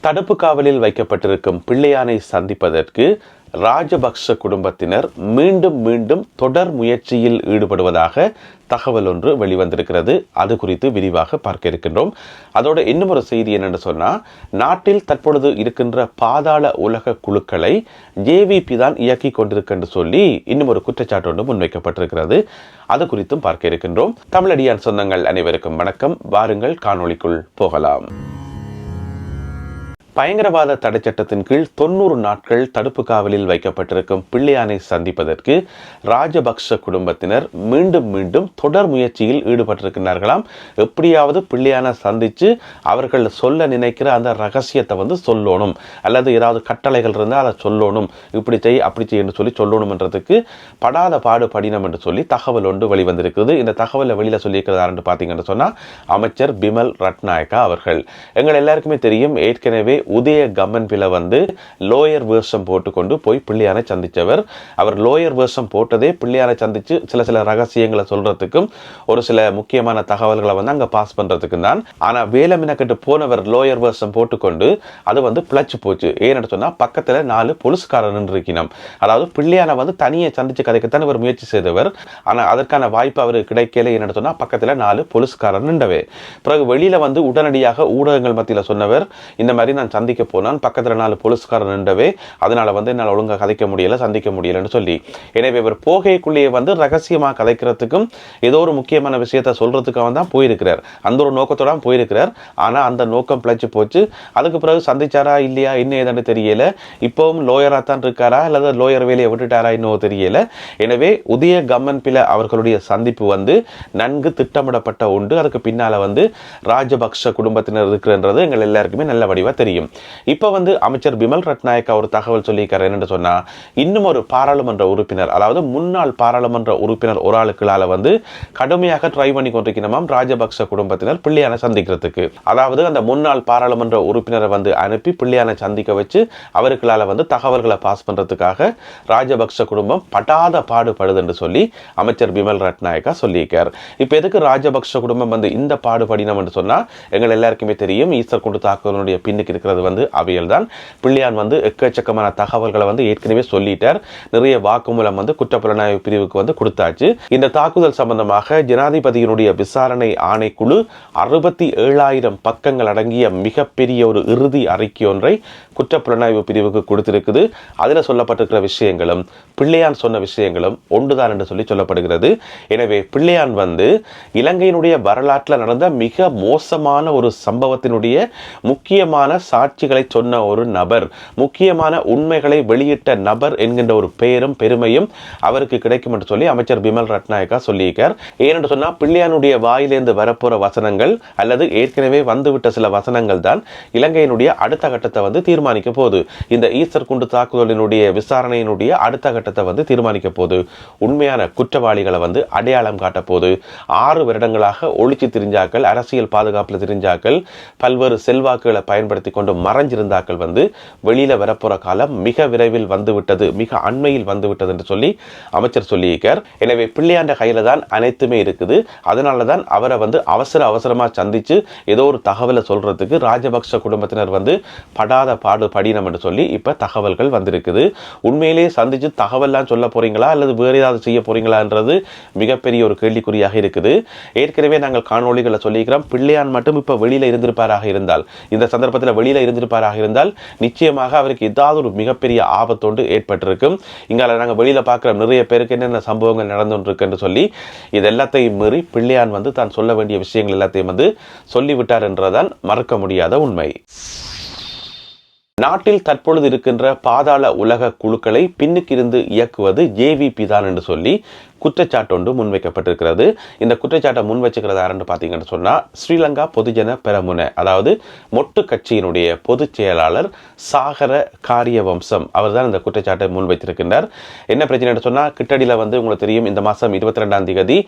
தடுப்பு காவலில் வைக்கப்பட்டிருக்கும் பிள்ளையானை சந்திப்பதற்கு ராஜபக்ஷ குடும்பத்தினர் மீண்டும் தொடர் முயற்சியில் ஈடுபடுவதாக தகவல் ஒன்று வெளிவந்திருக்கிறது. அது குறித்து விரிவாக பார்க்க இருக்கின்றோம். அதோட இன்னும் ஒரு செய்தி என்னென்னு சொன்னால், நாட்டில் தற்பொழுது இருக்கின்ற பாதாள உலக குழுக்களை ஜேவிபி தான் இயக்கி கொண்டிருக்கின்ற சொல்லி இன்னும் ஒரு குற்றச்சாட்டு ஒன்று முன்வைக்கப்பட்டிருக்கிறது. அது குறித்தும் பார்க்க இருக்கின்றோம். தமிழடியான் சொந்தங்கள் அனைவருக்கும் வணக்கம். வாருங்கள் காணொளிக்குள் போகலாம். பயங்கரவாத தடை சட்டத்தின் கீழ் 90 நாட்கள் தடுப்பு காவலில் வைக்கப்பட்டிருக்கும் பிள்ளையானை சந்திப்பதற்கு ராஜபக்ஷ குடும்பத்தினர் மீண்டும் தொடர் முயற்சியில் ஈடுபட்டிருக்கிறார்களாம். எப்படியாவது பிள்ளையானை சந்தித்து அவர்கள் சொல்ல நினைக்கிற அந்த ரகசியத்தை சொல்லணும், அல்லது ஏதாவது கட்டளைகள் இருந்தால் அதை சொல்லணும், இப்படி செய் அப்படி செய் என்று சொல்லணும்ன்றதுக்கு படாத பாடு படினம் என்று சொல்லி தகவல் ஒன்று வெளிவந்திருக்கிறது. இந்த தகவலை வெளியில் சொல்லியிருக்கிறார் பார்த்தீங்கன்னு சொன்னால் அமைச்சர் பிமல் ரட்நாயக்கா அவர்கள். எங்கள் எல்லாருக்குமே தெரியும், ஏற்கனவே உதய கம்மன்பில லோயர் வேஷம் போட்டுக்கொண்டு போய் பிள்ளையானை சந்தித்தவர். அவர் லோயர் வேஷம் போட்டதே பிள்ளையானை சந்தித்து சில ரகசியங்களை சொல்றதுக்கும் ஒரு சில முக்கியமான தகவல்களை அங்கே பாஸ் பண்றதுக்கும் தான். ஆனால் வேலமினக்கட்டு போனவர் லோயர் வேஷம் போட்டுக்கொண்டு அது பிழைச்சு போச்சு. ஏன்னு சொன்னால் பக்கத்தில் 4 போலீஸ்காரன் இருக்கணும். அதாவது பிள்ளையானை தனியை சந்திச்சு கதைக்கத்தான் இவர் முயற்சி செய்தவர். ஆனால் அதற்கான வாய்ப்பு அவருக்கு கிடைக்கல. என்னன்னு சொன்னால் பக்கத்தில் 4 போலீஸ்காரன் நின்றவே. பிறகு வெளியில உடனடியாக ஊடகங்கள் மத்தியில் சொன்னவர், இந்த மாதிரி நான் சந்திக்க போனான், பக்கத்தில் 4 போலீஸ்காரன் நின்றவே, அதனால என்னால் ஒழுங்காக கதைக்க முடியல, சந்திக்க முடியலன்னு சொல்லி. எனவே இவர் போகைக்குள்ளேயே ரகசியமாக கதைக்கிறதுக்கும் ஏதோ ஒரு முக்கியமான விஷயத்த சொல்றதுக்காக தான் போயிருக்கிறார். அந்த ஒரு நோக்கத்தோட போயிருக்கிறார். ஆனால் அந்த நோக்கம் பிழைச்சு போச்சு. அதுக்கு பிறகு சந்திச்சாரா இல்லையா இன்னும் ஏதாண்டு தெரியல. இப்பவும் லோயரா தான் இருக்காரா அல்லது லோயர் வேலையை விட்டுட்டாரா இன்னும் தெரியல. எனவே உதய கம்மன்பில அவர்களுடைய சந்திப்பு நன்கு திட்டமிடப்பட்ட உண்டு. அதுக்கு பின்னால ராஜபக்ஷ குடும்பத்தினர் இருக்கிறன்றது எங்கள் எல்லாருக்குமே நல்ல வடிவா தெரியும். இப்ப அமைச்சர் பிமல் ரட்நாயக்கா ஒரு தகவல் சொல்லியிருக்காரு. என்னன்னு சொன்னா, இன்னும் ஒரு பாராளுமன்ற உறுப்பினர், அதாவது முன்னாள் பாராளுமன்ற உறுப்பினர் ஒரு ஆளுக்களால கடுமையாக ட்ரை பண்ணி கொண்டிருக்கணுமாம் ராஜபக்ஷ குடும்பத்தினர் பிள்ளையானை சந்திக்கிறதுக்கு. அதாவது அந்த முன்னாள் பாராளுமன்ற உறுப்பினரை அனுப்பி பிள்ளையானை சந்திக்க வச்சு அவருக்களால தகவல்களை பாஸ் பண்றதுக்காக ராஜபக்ஷ குடும்பம் படாத பாடுபடுது என்று சொல்லி அமைச்சர் பிமல் ரட்நாயக்கா சொல்லியிருக்கார். இப்ப எதுக்கு ராஜபக்ஷ குடும்பம் இந்த பாடுபடினம் என்று சொன்னா, எங்கள் எல்லாருக்குமே தெரியும், ஈஸ்டர் குண்டு தாக்குதலுடைய பின்னுக்கு இருக்கிறது அவியல் தான். பிள்ளையான் எக்கச்சக்கமான தகவல்களை ஏற்கனவே சொல்லிட்டார். நிறைய வாக்குமூலம் குற்றப்புலனாய்வு பிரிவுக்கு கொடுத்தாச்சு. இந்த தாக்குதல் சம்பந்தமாக ஜனாதிபதியினுடைய விசாரணை ஆணைக்குழு 67,000 பக்கங்கள் அடங்கிய மிகப்பெரிய ஒரு இறுதி அறிக்கை ஒன்றை குற்றப்புலனாய்வு பிரிவுக்கு கொடுத்திருக்குது. அதில் சொல்லப்பட்டிருக்கிற விஷயங்களும் பிள்ளையான் சொன்ன விஷயங்களும் ஒன்றுதான் என்று சொல்லப்படுகிறது. எனவே பிள்ளையான் இலங்கையினுடைய வரலாற்றில் நடந்த மிக மோசமான ஒரு சம்பவத்தினுடைய முக்கியமான சாட்சிகளை சொன்ன ஒரு நபர், முக்கியமான உண்மைகளை வெளியிட்ட நபர் என்கின்ற ஒரு பெயரும் பெருமையும் அவருக்கு கிடைக்கும் என்று சொல்லி அமைச்சர் பிமல் ரட்நாயக்கா சொல்லியிருக்கார். ஏனென்று சொன்னால், பிள்ளையானுடைய வாயிலிருந்து வரப்போற வசனங்கள் அல்லது ஏற்கனவே வந்துவிட்ட சில வசனங்கள் தான் இலங்கையினுடைய அடுத்த கட்டத்தை தீர்மானிக்க போகுது. இந்த ஈஸ்டர் குண்டு தாக்குதலினுடைய விசாரணையினுடைய அடுத்த கட்டத்தை தீர்மானிக்க போகுது. உண்மையான குற்றவாளிகளை அடையாளம் காட்ட போகுது. 6 வருடங்களாக ஒளிச்சு திரிஞ்சாக்கள், அரசியல் பாதுகாப்பில் திரிஞ்சாக்கள், பல்வேறு செல்வாக்குகளை பயன்படுத்தி கொண்டு மறைஞ்சிருந்தாக்கள் வெளியில வரப்போற காலம் மிக விரைவில் வந்துவிட்டது, மிக அண்மையில் வந்துவிட்டது என்று சொல்லி அமைச்சர் சொல்லியிருக்கார். எனவே பிள்ளையாண்ட கையில தான் அனைத்துமே இருக்குது. அதனாலதான் அவரை அவசரமா சந்திச்சு ஏதோ ஒரு தகவலை சொல்றதுக்கு ராஜபக்ஷ குடும்பத்தினர் படாத பாடு படினம் என்று சொல்லி இப்ப தகவல்கள் வந்திருக்குது. உண்மையிலேயே சந்திச்சு தகவல்லாம் சொல்ல போறீங்களா அல்லது வேற ஏதாவது செய்ய போறீங்களான்றது மிகப்பெரிய ஒரு கேள்விக்குறியாக இருக்குது. ஏற்கனவே நாங்கள் காணொளிகளை சொல்லிக்கிறோம், பிள்ளையான் மட்டும் இப்ப வெளியில இருந்திருப்பாராக இருந்தால், இந்த சந்தர்ப்பத்தில் வெளியில இருந்திருப்பாராக இருந்தால் நிச்சயமாக அவருக்கு ஏதாவது ஒரு மிகப்பெரிய ஆபத்தொண்டு ஏற்பட்டிருக்கும். இங்கால நாங்கள் வெளியில பார்க்கிற நிறைய பேருக்கு என்னென்ன சம்பவங்கள் நடந்துருக்கு என்று சொல்லி இது எல்லாத்தையும் மீறி பிள்ளையான் தான் சொல்ல வேண்டிய விஷயங்கள் எல்லாத்தையும் சொல்லிவிட்டார் என்றதான் மறக்க முடியாத உண்மை. நாட்டில் தற்பொழுது இருக்கின்ற பாதாள உலக குழுக்களை பின்னுக்கு இருந்து இயக்குவது ஜேவிபி தான் என்று சொல்லி குற்றச்சாட்டு ஒன்று முன்வைக்கப்பட்டிருக்கிறது. இந்த குற்றச்சாட்டை முன்வச்சுக்கிறது யாருன்னு பார்த்தீங்கன்னு சொன்னால், ஸ்ரீலங்கா பொதுஜன பெரமுன, அதாவது மொட்டு கட்சியினுடைய பொதுச் செயலாளர் சாகர காரியவம்சம் அவர் தான் இந்த குற்றச்சாட்டை முன்வைத்திருக்கின்றார். என்ன பிரச்சனை சொன்னால், கிட்டடியில் உங்களுக்கு தெரியும், இந்த மாதம் 22ஆம் தேதி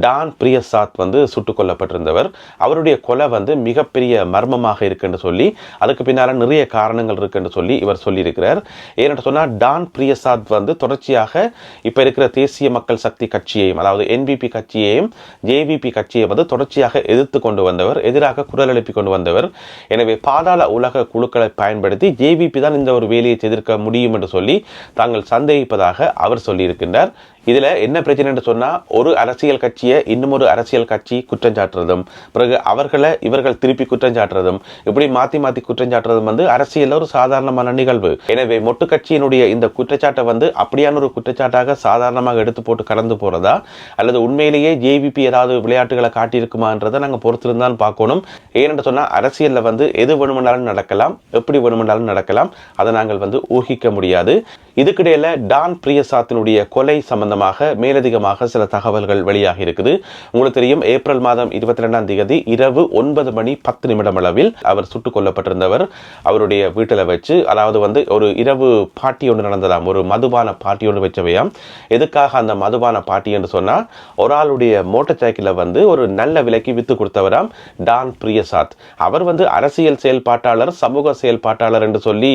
டான் பிரியசாத் சுட்டுக் கொல்லப்பட்டிருந்தவர். அவருடைய கொலை மிகப்பெரிய மர்மமாக இருக்குன்னு சொல்லி, அதுக்கு பின்னால் நிறைய காரணங்கள் இருக்குன்னு சொல்லி இவர் சொல்லியிருக்கிறார். ஏன்னு சொன்னால், டான் பிரியசாத் தொடர்ச்சியாக இப்போ இருக்கிற தேசிய மக்கள் சக்தி சக்தி கட்சியையும், அதாவது என்பிபி கட்சியையும் ஜேவிபி கட்சியை வந்து தொடர்ச்சியாக எதிர்த்து கொண்டு வந்தவர், எதிராக குரல் எழுப்பி கொண்டு வந்தவர். எனவே பாதாள உலக குழுக்களை பயன்படுத்தி ஜேவிபி தான் இந்த ஒரு வேலையை செய்திருக்க முடியும் என்று சொல்லி தாங்கள் சந்தேகிப்பதாக அவர் சொல்லியிருக்கின்றார். இதில் என்ன பிரச்சனை என்று சொன்னால், ஒரு அரசியல் கட்சியை இன்னும் ஒரு அரசியல் கட்சி குற்றஞ்சாட்டுறதும், பிறகு அவர்களை இவர்கள் திருப்பி குற்றஞ்சாட்டுறதும், இப்படி மாற்றி மாற்றி குற்றஞ்சாட்டுறதும் வந்து அரசியலில் ஒரு சாதாரணமான நிகழ்வு. எனவே மொட்டு கட்சியினுடைய இந்த குற்றச்சாட்டை வந்து அப்படியான ஒரு குற்றச்சாட்டாக சாதாரணமாக எடுத்து போட்டு கடந்து போகிறதா, அல்லது உண்மையிலேயே ஜேவிபி ஏதாவது விளையாட்டுகளை காட்டியிருக்குமான்றதை நாங்கள் பொறுத்திருந்தான் பார்க்கணும். ஏனென்று சொன்னால் அரசியலில் வந்து எது வேணுமென்றாலும் நடக்கலாம், எப்படி வேணுமென்றாலும் நடக்கலாம். அதை நாங்கள் வந்து ஊகிக்க முடியாது. இதுக்கிடையில் டான் பிரியசாத்தினுடைய கொலை சம்பந்தமாக மேலதிகமாக சில தகவல்கள் வெளியாகி இருக்குது. உங்களுக்கு தெரியும், ஏப்ரல் மாதம் 22ஆம் தேதி இரவு 9:10 அளவில் அவர் சுட்டுக் கொல்லப்பட்டிருந்தவர். அவருடைய வீட்டில் வச்சு, அதாவது வந்து ஒரு இரவு பார்ட்டி ஒன்று நடந்ததாம், ஒரு மதுபான பார்ட்டி ஒன்று வச்சவையாம். எதுக்காக அந்த மதுபான பார்ட்டி என்று சொன்னால், ஒரு ஆளுடைய மோட்டார் சைக்கிளை வந்து ஒரு நல்ல விலைக்கு வித்து கொடுத்தவராம் டான் பிரியசாத். அவர் வந்து அரசியல் செயல்பாட்டாளர், சமூக செயல்பாட்டாளர் என்று சொல்லி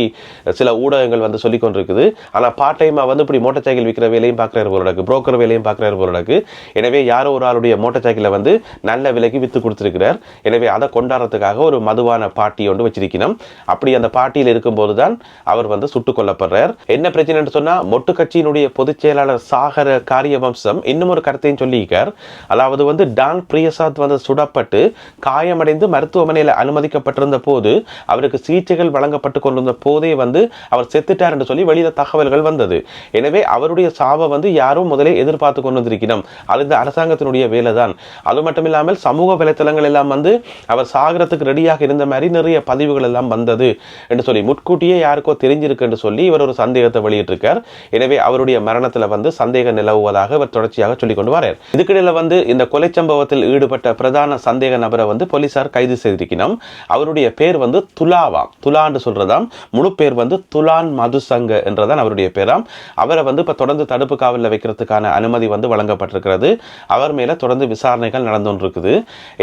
சில ஊடகங்கள் வந்து சொல்லிக் கொண்டிருக்குது. ஆனால் பார்ட் டைமாக வந்து இப்படி மோட்டார் சைக்கிள் விற்கிற வேலையும் பார்க்குறாரு போலக்கு, புரோக்கர் வேலையும் பார்க்குறாரு போலக்கு. எனவே யாரோ ஒரு ஆளுடைய மோட்டார் சைக்கிளை வந்து நல்ல விலைக்கு வித்து கொடுத்துருக்கிறார். எனவே அதை கொண்டாடுறதுக்காக ஒரு மதுவான பார்ட்டி ஒன்று வச்சிருக்கணும். அப்படி அந்த பார்ட்டியில் இருக்கும்போது தான் அவர் வந்து சுட்டுக் கொல்லப்படுறார். என்ன பிரச்சனைன்னு சொன்னால், மொட்டு கட்சியினுடைய பொதுச் செயலாளர் சாகர காரியவம்சம் இன்னும் ஒரு கருத்தையும் சொல்லியிருக்கார். அதாவது வந்து டான் பிரியசாத் வந்து சுடப்பட்டு காயமடைந்து மருத்துவமனையில் அனுமதிக்கப்பட்டிருந்த போது, அவருக்கு சிகிச்சைகள் வழங்கப்பட்டு கொண்டிருந்த போதே வந்து அவர் செத்துட்டார் என்று சொல்லி வெளியில தகவல்கள் வந்தது. எனவே அவருடைய சாவை வந்து யாரும் முதலே எதிர்பார்த்து கொண்டு வந்திருக்கணும். அது இந்த அரசாங்கத்தினுடைய வேலை தான். அது மட்டும் இல்லாமல் சமூக வலைத்தளங்கள் எல்லாம் வந்து அவர் சாகிறதுக்கு ரெடியாக இருந்த மாதிரி நிறைய பதிவுகள் எல்லாம் வந்தது என்று சொல்லி முன்கூட்டியே யாருக்கோ தெரிஞ்சிருக்கு என்று சொல்லி இவர் ஒரு சந்தேகத்தை வெளியிட்டிருக்கார். எனவே அவருடைய மரணத்தில் வந்து சந்தேகம் நிலவுவதாக இவர் தொடர்ச்சியாக சொல்லிக் கொண்டு வரார். இதுக்கிடையில் வந்து இந்த கொலை சம்பவத்தில் ஈடுபட்ட பிரதான சந்தேக நபரை வந்து போலீசார் கைது செய்திருக்கணும். அவருடைய பேர் வந்து துலாவாம். துலான்னு சொல்றதாம். முழு பேர் வந்து துலான் மதுசங்க என்றதான் அவருடைய பேராம். அவரை வந்து இப்போ தொடர்ந்து தடுப்பு காவலில் வைக்கிறதுக்கான அனுமதி வந்து வழங்கப்பட்டிருக்கிறது. அவர் மேலே தொடர்ந்து விசாரணைகள் நடந்து கொண்டிருக்குது.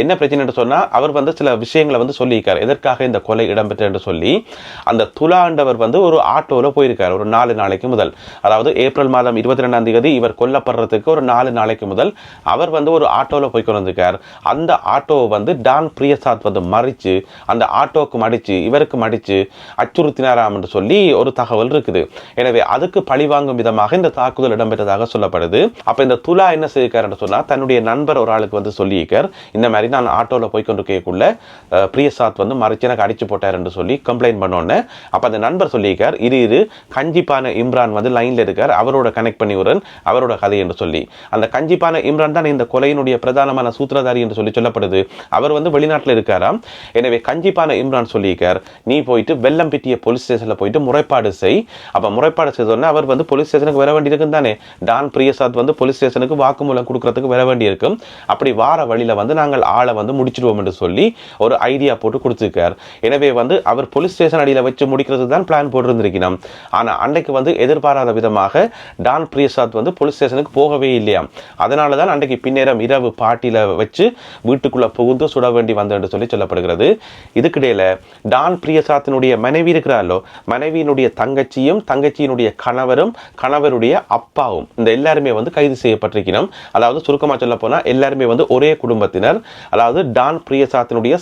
என்ன பிரச்சனை என்று சொன்னால், அவர் வந்து சில விஷயங்களை வந்து சொல்லியிருக்கார், எதற்காக இந்த கொலை இடம்பெற்ற என்று சொல்லி. அந்த துலாண்டவர் வந்து ஒரு ஆட்டோவில் போயிருக்கார் ஒரு 4 நாளைக்கு முதல். அதாவது ஏப்ரல் மாதம் 22ஆம் தேதி இவர் கொல்லப்படுறதுக்கு ஒரு 4 நாளைக்கு முதல் அவர் வந்து ஒரு ஆட்டோவில் போய் கொண்டு வந்திருக்கார். அந்த ஆட்டோவை வந்து டான் பிரியசாத் வந்து மறித்து, அந்த ஆட்டோவுக்கு மடித்து இவருக்கு மடித்து அச்சுறுத்தினாராம் என்று சொல்லி ஒரு தகவல் இருக்குது. எனவே அதுக்கு பழிவாங்கும் விதமாக இந்த தாக்குதல் இடம்பெற்றதாக சொல்லப்படுது. அப்ப இந்த துலா என்ன செய்யிருக்காருன்னு சொன்னா, தன்னுடைய நண்பர் ஒரு ஆளுக்கு வந்து சொல்லியிருக்கார், இந்த மாதிரி நான் ஆட்டோவில் போய் கொண்டிருக்கக்குள்ள பிரியசாத் வந்து மறைச்சு எனக்கு அடிச்சு போட்டார் என்று சொல்லி கம்ப்ளைண்ட் பண்ணோன்னு. அப்ப அந்த நண்பர் சொல்லியிருக்கார், இது கஞ்சிப்பான இம்ரான் வந்து லைன்ல இருக்கார், அவரோட கனெக்ட் பண்ணி விடுறேன் அவரோட கதை என்று சொல்லி. அந்த கஞ்சிப்பான இம்ரான் தான் இந்த கொலையினுடைய பிரதானமான சூத்திரதாரி என்று சொல்லி சொல்லப்படுது. அவர் வந்து வெளிநாட்டில் இருக்காராம். எனவே கஞ்சிப்பான இம்ரான் சொல்லியிருக்கார், நீ போயிட்டு வெள்ளம்பிட்டிய போலீஸ் ஸ்டேஷனில் போயிட்டு முறைப்பாடு செய். அப்ப முறைப்பாடு செய்தோடனே அவர் வந்து போலீஸ் ஸ்டேஷனுக்கு வர வேண்டியிருக்கும் தானே. டான் பிரியசாத் வந்து போலீஸ் ஸ்டேஷனுக்கு வாக்குமூலம் கொடுக்கறதுக்கு வர வேண்டியிருக்கும். அப்படி வார வழியில வந்து நாங்கள் ஆளை வந்து முடிச்சிடுவோம் என்று சொல்லி ஒரு ஐடியா போட்டு கொடுத்துருக்கார். எனவே வந்து அவர் போலீஸ் ஸ்டேஷன் அடியில் வச்சு முடிக்கிறது தான் பிளான் போட்டிருந்திருக்கணும். ஆனா அன்றைக்கு வந்து எதிர்பாராத விதமாக டான் பிரியசாத் வந்து போலீஸ் ஸ்டேஷனுக்கு போகவே இல்லையாம். அதனால தான் அன்றைக்கு பின்னேரம் இரவு பார்ட்டியில வச்சு வீட்டுக்குள்ள புகுந்து சுட வேண்டி வந்தது என்று சொல்லி சொல்லப்படுகிறது. இதுக்கிடையில டான் பிரியசாத்தினுடைய மனைவி இருக்கிறாரோ, மனைவியினுடைய தங்கச்சியும் தங்கச்சியினுடைய கணவரும் கணவருடைய அப்பாவும் இந்த எல்லாருமே வந்து கைது செய்யப்பட்டிருக்கணும். அதாவது சுருக்கமாக சொல்ல போனால் எல்லாருமே வந்து ஒரே குடும்பத்தினர். அதாவது டான் பிரியசாத்தினுடைய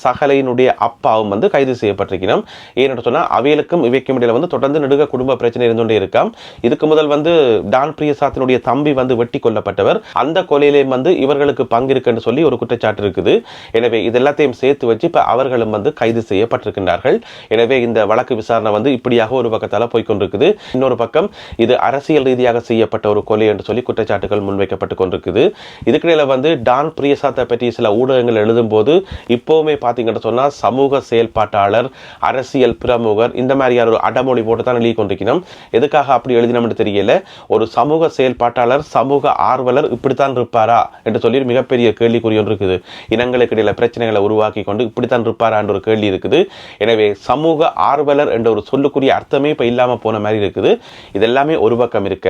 சகலையினுடைய அப்பாவும் வந்து கைது செய்யப்பட்டிருக்கணும். ஏன்னு சொன்னால் அவைகளுக்கும் இவைக்கும் இடையில வந்து தொடர்ந்து நெடுக குடும்ப பிரச்சனை இருந்துகிட்டே இருக்காம். இதுக்கு முதல் வந்து டான் பிரியசாத்தினுடைய தம்பி வந்து வெட்டி கொல்லப்பட்டவர். அந்த கொலையிலேயும் வந்து இவர்களுக்கு பங்கு இருக்குன்னு சொல்லி ஒரு குற்றச்சாட்டு இருக்குது. எனவே இது எல்லாத்தையும் சேர்த்து வச்சு இப்போ அவர்களும் வந்து கைது செய்யப்பட்டிருக்கின்றார்கள். எனவே இந்த வழக்கு விசாரணை வந்து இப்படியாக ஒரு பக்கத்தால் போய்கொண்டிருக்குது. இன்னொரு பக்கம் இது அரசியல் ரீதியாக செய்யப்பட்ட ஒரு கொலை என்று சொல்லி குற்றச்சாட்டுகள் முன்வைக்கப்பட்டு கொண்டிருக்குது. இதுக்கிடையில வந்து டான் பிரியசாத்தை பற்றி சில ஊடகங்கள் எழுதும் போது இப்போவுமே பார்த்தீங்கன்னு சொன்னால் சமூக செயல்பாட்டாளர், அரசியல் பிரமுகர் இந்த மாதிரியான ஒரு அடமொழி போட்டு தான் எழுதி கொண்டிருக்கணும். எதுக்காக அப்படி எழுதினோம்னு தெரியல. ஒரு சமூக செயல்பாட்டாளர், சமூக ஆர்வலர் இப்படித்தான் இருப்பாரா என்று சொல்லி மிகப்பெரிய கேள்விக்குறி ஒன்று இருக்குது. இனங்களுக்கு இடையில பிரச்சனைகளை உருவாக்கி கொண்டு இப்படித்தான் இருப்பாரா என்ற ஒரு கேள்வி இருக்குது. எனவே சமூக ஆர்வலர் என்ற ஒரு சொல்லுக்குரிய அர்த்தமே இப்ப இல்லாம போன மாதிரி இருக்குது. இதெல்லாமே ஒரு பக்கம் இருக்க,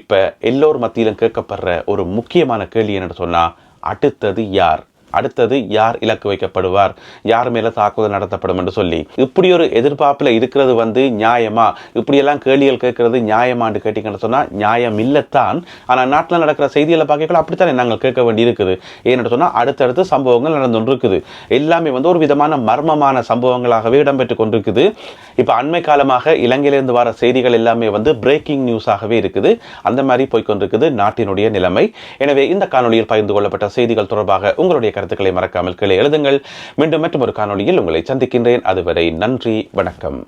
இப்ப எல்லோர் மத்தியிலும் கேட்கப்படுற ஒரு முக்கியமான கேள்வி என்னன்னு சொன்னா, அடுத்தது யார்? அடுத்தது யார் இலக்கு வைக்கப்படுவார், யார் மேல தாக்குதல் நடத்தப்படும் என்று சொல்லி இப்படி ஒரு எதிர்பார்ப்புல இருக்கிறது நியாயமா? இப்படியெல்லாம் கேள்விகள் கேட்கறது நியாயமான்னு கேட்டீங்கன்னு சொன்னா நியாயம் இல்லத்தான். ஆனா நாட்டில் நடக்கிற செய்திகளை பார்க்கல அப்படித்தானே நாங்கள் கேட்க வேண்டி இருக்குது. ஏன்னு சொன்னா அடுத்தடுத்து சம்பவங்கள் நடந்து கொண்டிருக்குது. எல்லாமே ஒரு விதமான மர்மமான சம்பவங்களாகவே இடம்பெற்றுக் கொண்டிருக்குது. இப்ப அண்மை காலமாக இலங்கையிலிருந்து வர செய்திகள் எல்லாமே பிரேக்கிங் நியூஸாகவே இருக்குது. அந்த மாதிரி போய்கொண்டிருக்குது நாட்டினுடைய நிலைமை. எனவே இந்த காணொலியில் பகிர்ந்து கொள்ளப்பட்ட செய்திகள் தொடர்பாக உங்களுடைய கருத்துக்களை மறக்காமல் கீழே எழுதுங்கள். மீண்டும் மற்றும் ஒரு காணொலியில் உங்களை சந்திக்கின்றேன். அதுவரை நன்றி, வணக்கம்.